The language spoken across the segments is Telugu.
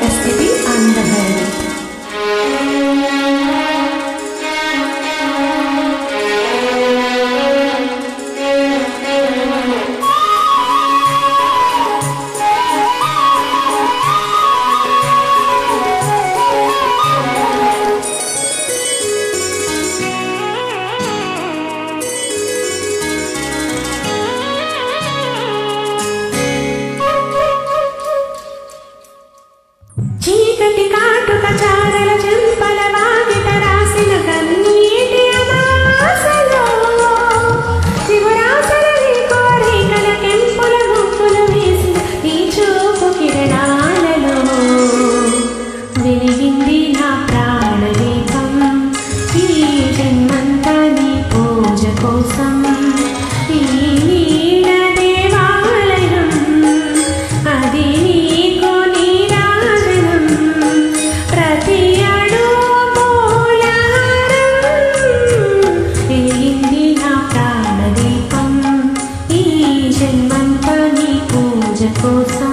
STP Andheri. చీకటి కాటుక చారల చెంపల వాకిట రాసిన కన్నీటి అమాసలో శివరాసల నీ కోరికల కెంపుల గుంపులు వేసిన ఈ చూపు కిరణాలలో వెలిగింది నా ప్రాణదీపం ఈ జన్మంతా నీ పూజ కోసం ఈ నీడ దేవాలయం అది కోసం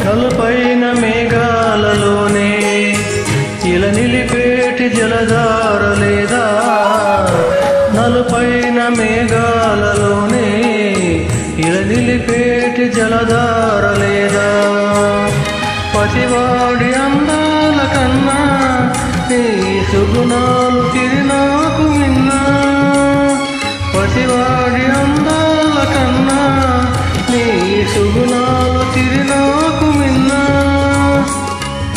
నలుపైన మేఘాలలోనే ఇలా నిలిపేటి జలధార లేదా నలుపైన మేఘాలలోనే ఇలా నిలిపేటి జలధార లేదా పసివాడి అందాల కన్నా నీ సుగుణాలు తిరినాకు మిన్నా పసివాడి అందాల కన్నా నీ సుగుణాలు తిరినాకు మిన్నా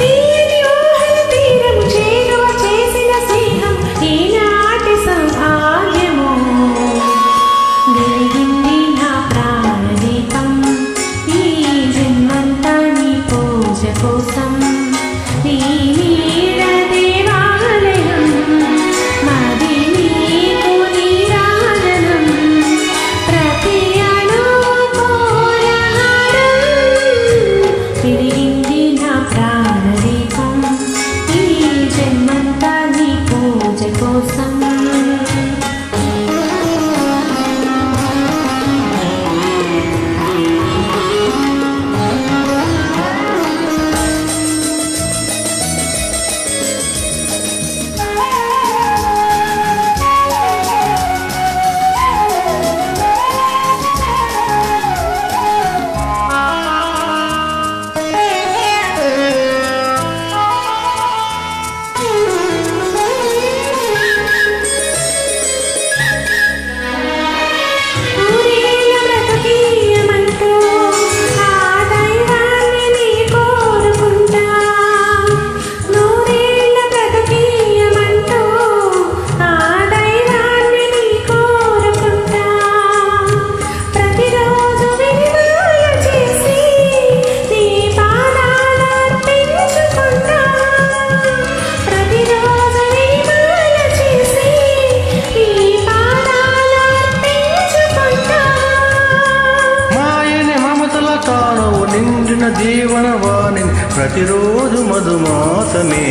తీయని ఊహల తీరము చేరువ చేసిన స్నేహం ఈనాటి సౌభాగ్యము వెలిగింది నా ప్రాణదీపం ఈ జన్మంతా నీ పూజ కోసం ఈ నీడ దేవాలయం మాది నీకు నీరాజనం ప్రతి వెలిగింది నా ప్రాణదీపం ఈ జన్మంతా నీ పూజ కోసం నిండిన జీవనవాణి ప్రతిరోజు మధుమాసమే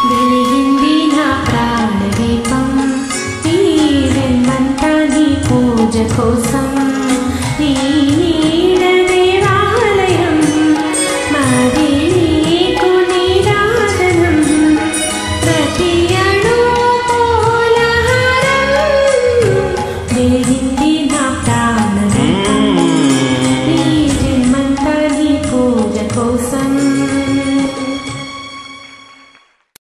వెలిగింది నా ప్రాణదీపం ఈ జన్మంతా నీ పూజ కోసం ఈ నీడ దేవాలయం మాది నీకు నీరాజనం ప్రతి అణువు కోలాహలం వెలిగింది